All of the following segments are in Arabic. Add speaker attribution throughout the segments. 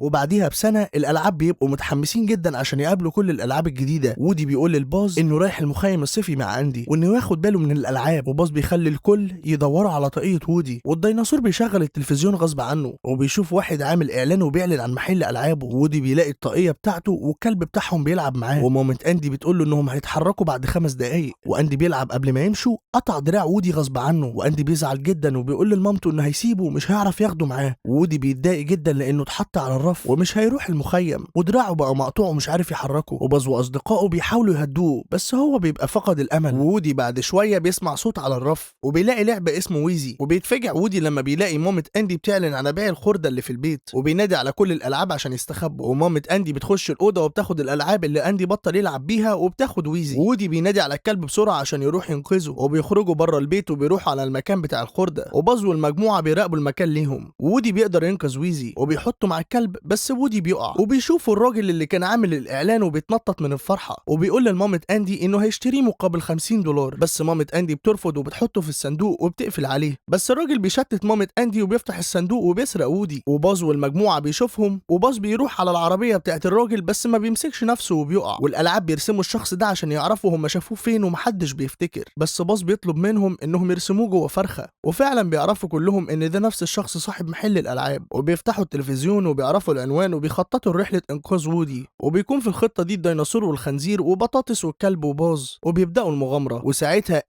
Speaker 1: وبعديها بسنة الألعاب بيبقوا متحمسين جدا عشان يقابلوا كل الألعاب الجديدة. وودي بيقول للباز إنه رايح المخيم الصيفي مع أندي وإنه ياخد باله من الألعاب، وباز بيخلي الكل يدوروا على طاقية وودي. والديناصور بيشغل التلفزيون غصب عنه وبيشوف واحد عامل إعلان وبيعلن عن محل ألعابه. وودي بيلاقي الطاقية بتاعته والكلب بتاعهم بيلعب معاه، ومامة أندي بتقول له إنهم هيتحركوا بعد 5 دقايق. وأندي بيلعب قبل ما يمشوا قطع دراع وودي غصب عنه، وأندي بيزعل جدا وبيقول لمامته إنه هيسيبه ومش هيعرف ياخده معاه. وودي بيتضايق جدا لأنه اتحط على الرف ومش هيروح المخيم ودراعه بقى مقطوع ومش عارف يحركه. وباز واصدقائه بيحاولوا يهدوه بس هو بيبقى فقد الامل. وودي بعد شويه بيسمع صوت على الرف وبيلاقي لعبه اسمه ويزي، وبيتفاجئ وودي لما بيلاقي مامة اندي بتعلن عن بيع الخرده اللي في البيت، وبينادي على كل الالعاب عشان يستخبوا. ومامة اندي بتخش الاوضه وبتاخد الالعاب اللي اندي بطل يلعب بيها وبتاخد ويزي. وودي بينادي على الكلب بسرعه عشان يروح ينقذه، وبيخرجوا بره البيت وبيروحوا على المكان بتاع الخرده، وباز والمجموعه بيراقبوا المكان ليهم. وودي بيقدر ينقذ ويزي وبيحطه مع الكلب بس وودي بيقع، وبيشوفوا الراجل اللي كان عامل الاعلان وبيتنطط من الفرحه، وبيقول لمامة اندي انه هيشتريه مقابل $50. بس مامة اندي بترفض وبتحطه في الصندوق وبتقفل عليه. بس الراجل بيشتت مامة اندي وبيفتح الصندوق وبيسرق وودي. وباز والمجموعه بيشوفهم، وباز بيروح على العربيه بتاعت الراجل بس ما بيمسكش نفسه وبيقع. والالعاب بيرسموا الشخص ده عشان يعرفوا هم شافوه فين ومحدش بيفتكر، بس باز بيطلب منهم انهم يرسموه جوه فرخه، وفعلا بيعرفوا كلهم ان ده نفس الشخص صاحب محل الالعاب. وبيفتحوا التلفزيون وبيعرفوا العنوان وبيخططوا لرحله انقاذ وودي. وبيكون في الخطه دي الديناصور والخنزير وبطاطس والكلب وباز، وبيبداوا المغامره. وساعتها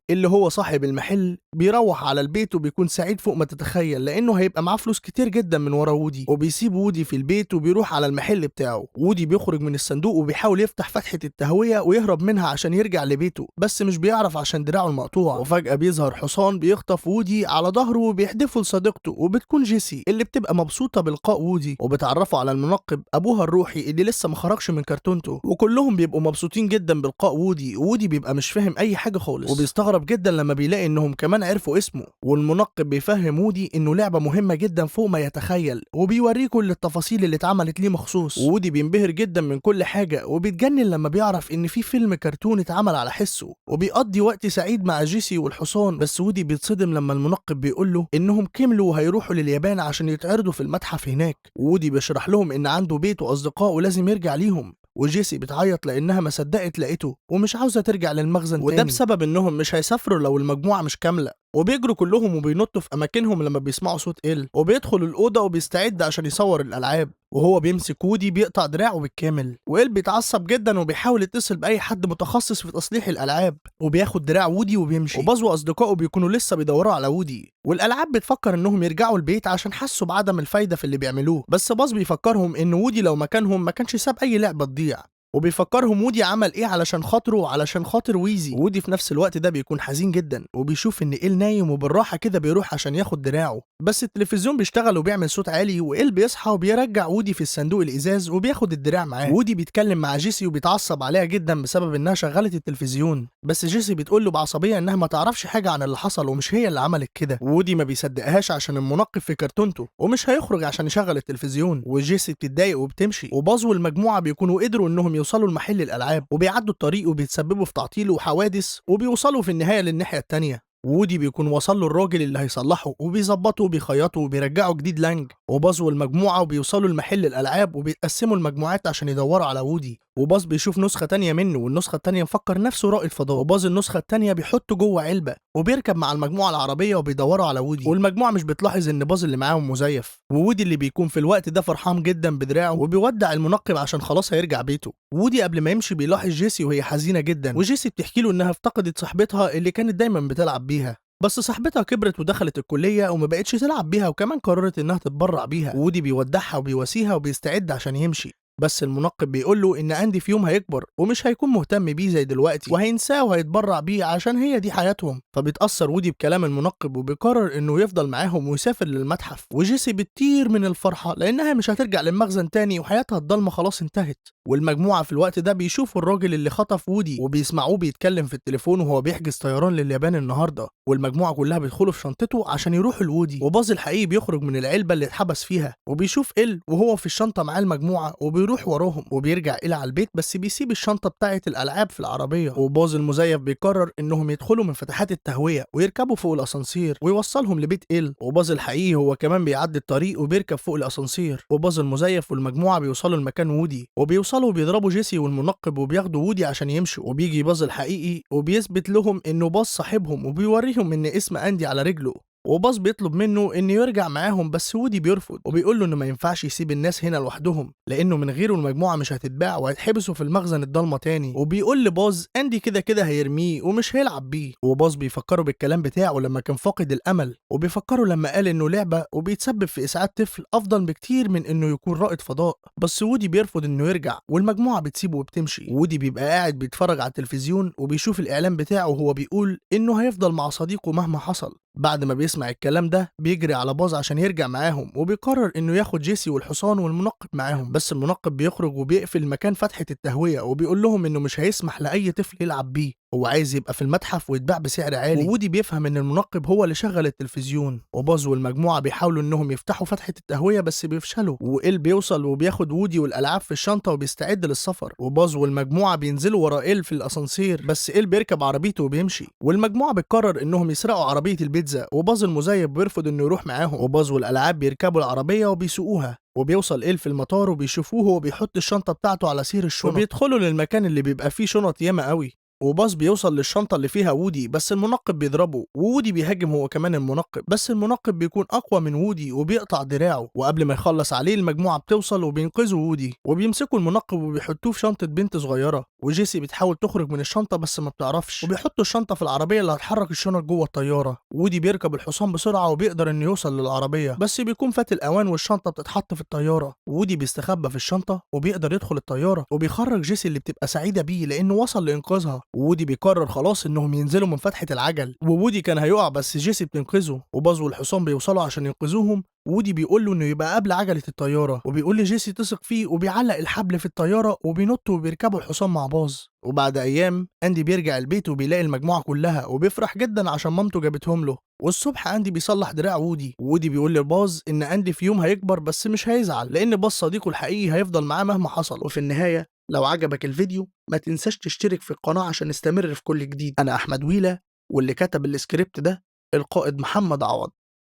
Speaker 1: اللي هو صاحب المحل بيروح على البيت وبيكون سعيد فوق ما تتخيل لانه هيبقى معاه فلوس كتير جدا من ورا وودي. وبيسيب وودي في البيت وبيروح على المحل بتاعه. وودي بيخرج من الصندوق وبيحاول يفتح فتحه التهويه ويهرب منها عشان يرجع لبيته، بس مش بيعرف عشان دراعه المقطوع. وفجاه بيظهر حصان بيخطف وودي على ظهره وبيحدفه لصديقته، وبتكون جيسي اللي بتبقى مبسوطه بلقاء وودي، وبتعرفه على المنقب ابوها الروحي اللي لسه ما خرجش من كرتونته. وكلهم بيبقوا مبسوطين جدا بلقاء وودي. وودي بيبقى مش فاهم اي حاجه خالص وبيستغرب جدا لما بيلاقي انهم كمان عرفوا اسمه. والمنقب بيفهم وودي انه لعبه مهمه جدا فوق ما يتخيل، وبيوريه كل التفاصيل اللي اتعملت ليه مخصوص. وودي بينبهر جدا من كل حاجه وبيتجنن لما بيعرف ان في فيلم كرتون اتعمل على حسه، وبيقضي وقت سعيد مع جيسي والحصان. بس وودي بيتصدم لما المنقب بيقول له انهم كملوا وهيروحوا لليابان عشان يتعرضوا في المتحف هناك. وودي بيشرح لهم ان عنده بيت واصدقاء ولازم يرجع ليهم. وجيسي بتعيط لانها ما صدقت لقيته ومش عاوزه ترجع للمخزن تاني، وده بسبب انهم مش هيسافروا لو المجموعه مش كامله. وبيجروا كلهم وبينطوا في اماكنهم لما بيسمعوا صوت وبيدخل الاوضه وبيستعد عشان يصور الالعاب. وهو بيمسك وودي بيقطع دراعه بالكامل، بيتعصب جدا وبيحاول يتصل باي حد متخصص في تصليح الالعاب، وبياخد دراع وودي وبيمشي. وباز واصدقائه بيكونوا لسه بيدوروا على وودي، والالعاب بتفكر انهم يرجعوا البيت عشان حسوا بعدم الفايده في اللي بيعملوه. بس باز بيفكرهم ان وودي لو مكانهم ما كانش ساب اي لعبه تضيع، وبيفكرهم وودي عمل ايه علشان خاطره وعلشان خاطر ويزي. وودي في نفس الوقت ده بيكون حزين جدا وبيشوف ان نايم وبالراحه كده بيروح عشان ياخد دراعه، بس التلفزيون بيشتغل وبيعمل صوت عالي، بيصحى وبيرجع وودي في الصندوق الازاز وبياخد الدراع معاه. وودي بيتكلم مع جيسي وبيتعصب عليها جدا بسبب انها شغلت التلفزيون، بس جيسي بتقول له بعصبيه انها ما تعرفش حاجه عن اللي حصل ومش هي اللي عملت كده. وودي ما بيصدقهاش عشان المنقب في كرتونته ومش هيخرج عشان يشغل التلفزيون. وجيسي بتتضايق وبتمشي، وباز والمجموعه بيكونوا قدروا انهم يوصلوا لمحل الالعاب، وبيعدوا الطريق وبيتسببوا في تعطيل وحوادث، وبيوصلوا في النهايه للناحيه التانيه. وودي بيكون وصل له الراجل اللي هيصلحه وبيظبطه وبيخيطه وبيرجعه جديد لانج. وباز والمجموعه وبيوصلوا لمحل الالعاب وبيتقسموا المجموعات عشان يدوروا على وودي. وباز بيشوف نسخه تانية منه، والنسخه التانية مفكر نفسه رائد فضاء، وباز النسخه التانية بيحطه جوه علبه وبيركب مع المجموعه العربيه وبيدوروا على وودي. والمجموعه مش بتلاحظ ان باز اللي معاهم مزيف، وودي اللي بيكون في الوقت ده فرحان جدا بدراعه وبيودع المنقب عشان خلاص هيرجع بيته. وودي قبل ما يمشي بيلاحظ جيسي وهي حزينه جدا، وجيسي بتحكي له انها افتقدت صاحبتها اللي كانت دايما بتلعب بيها، بس صاحبتها كبرت ودخلت الكليه وما بقتش تلعب بيها، وكمان قررت انها تتبرع بيها. وودي بيودعها وبيواسيها وبيستعد عشان يمشي، بس المنقب بيقول له ان اندي في يوم هيكبر ومش هيكون مهتم بيه زي دلوقتي، وهينساه وهيتبرع بيه عشان هي دي حياتهم. فبيتأثر وودي بكلام المنقب وبيقرر انه يفضل معاهم ويسافر للمتحف. وجيسي بتطير من الفرحه لانها مش هترجع للمخزن تاني وحياتها الضلمه خلاص انتهت. والمجموعه في الوقت ده بيشوفوا الراجل اللي خطف وودي وبيسمعوه بيتكلم في التليفون وهو بيحجز طيران لليابان النهارده. والمجموعه كلها بيدخلوا في شنطته عشان يروحوا لوودي. وباز الحقيقي بيخرج من العلبه اللي اتحبس فيها وبيشوف وهو في الشنطه معاه المجموعه، ويروح وراهم وبيرجع إلى على البيت، بس بيسيب الشنطة بتاعة الألعاب في العربية. وباز المزيف بيقرر إنهم يدخلوا من فتحات التهوية ويركبوا فوق الأسانسير ويوصلهم لبيت إل. وباز الحقيقي هو كمان بيعدي الطريق وبيركب فوق الأسانسير. وباز المزيف والمجموعة بيوصلوا لمكان وودي، وبيوصلوا وبيضربوا جيسي والمنقب وبياخدوا وودي عشان يمشوا. وبيجي باز الحقيقي وبيثبت لهم إنه باز صاحبهم وبيوريهم إن اسم أندي على رجله. وباز بيطلب منه انه يرجع معاهم، بس وودي بيرفض وبيقول له انه ما ينفعش يسيب الناس هنا لوحدهم، لانه من غيره المجموعه مش هتتباع وهيتحبسوا في المخزن الضلمه تاني. وبيقول لباز اندي كده كده هيرميه ومش هيلعب بيه. وباز بيفكروا بالكلام بتاعه لما كان فاقد الامل، وبيفكروا لما قال انه لعبه وبيتسبب في اسعاد طفل افضل بكتير من انه يكون رائد فضاء. بس وودي بيرفض انه يرجع والمجموعه بتسيبه وبتمشي. وودي بيبقى قاعد بيتفرج على التلفزيون وبيشوف الاعلان بتاعه وهو بيقول انه هيفضل مع صديقه مهما حصل. بعد ما بيسمع الكلام ده بيجري على باز عشان يرجع معاهم، وبيقرر انه ياخد جيسي والحصان والمنقب معاهم. بس المنقب بيخرج وبيقفل مكان فتحة التهوية وبيقول لهم انه مش هيسمح لاي طفل يلعب بيه، هو عايز يبقى في المتحف ويتباع بسعر عالي. وودي بيفهم ان المنقب هو اللي شغل التلفزيون. وباز والمجموعة بيحاولوا انهم يفتحوا فتحة التهوية بس بيفشلوا. وإل بيوصل وبياخد وودي والالعاب في الشنطة وبيستعد للسفر. وباز والمجموعة بينزلوا ورا إل في الاسانسير، بس إل بيركب عربيته وبيمشي. والمجموعة بتقرر انهم يسرقوا عربية البيتزا، وباز المزيف بيرفض انه يروح معاهم. وباز والالعاب بيركبوا العربية وبيسوقوها. وبيوصل إل في المطار وبيشوفوه وهو بيحط الشنطة بتاعته على سير الشنط، وبيدخلوا للمكان اللي بيبقى فيه شنط ياما قوي. وباز بيوصل للشنطة اللي فيها وودي، بس المنقب بيضربه وودي بيهاجم هو كمان المنقب، بس المنقب بيكون أقوى من وودي وبيقطع دراعه. وقبل ما يخلص عليه المجموعة بتوصل وبينقذوا وودي وبيمسكوا المنقب وبيحطوه في شنطة بنت صغيرة. وجيسي بتحاول تخرج من الشنطة بس ما بتعرفش، وبيحطوا الشنطة في العربية اللي هتحرك الشنط جوه الطيارة. وودي بيركب الحصان بسرعة وبيقدر إنه يوصل للعربية، بس بيكون فات الأوان والشنطة بتتحط في الطيارة. وودي بيستخبى في الشنطة وبيقدر يدخل الطيارة وبيخرج جيسي اللي بتبقى سعيدة بيه لأنه وصل لإنقاذها. وودي بيقرر خلاص انهم ينزلوا من فتحة العجل، وودي كان هيقع بس جيسي بتنقذه. وباز والحصان بيوصلوا عشان ينقذوهم. وودي بيقول له انه يبقى قبل عجلة الطيارة، وبيقول لجيسي تثق فيه وبيعلق الحبل في الطيارة وبينطوا وبيركبوا الحصان مع باز. وبعد ايام اندي بيرجع البيت وبيلاقي المجموعة كلها وبيفرح جدا عشان مامته جابتهم له. والصبح اندي بيصلح دراع وودي، وودي بيقول لباز ان اندي في يوم هيكبر بس مش هيزعل لان باز صديقه الحقيقي هيفضل معاه مهما حصل. وفي النهاية لو عجبك الفيديو ما تنساش تشترك في القناة عشان نستمر في كل جديد. أنا أحمد ويلة، واللي كتب السكريبت ده القائد محمد عوض.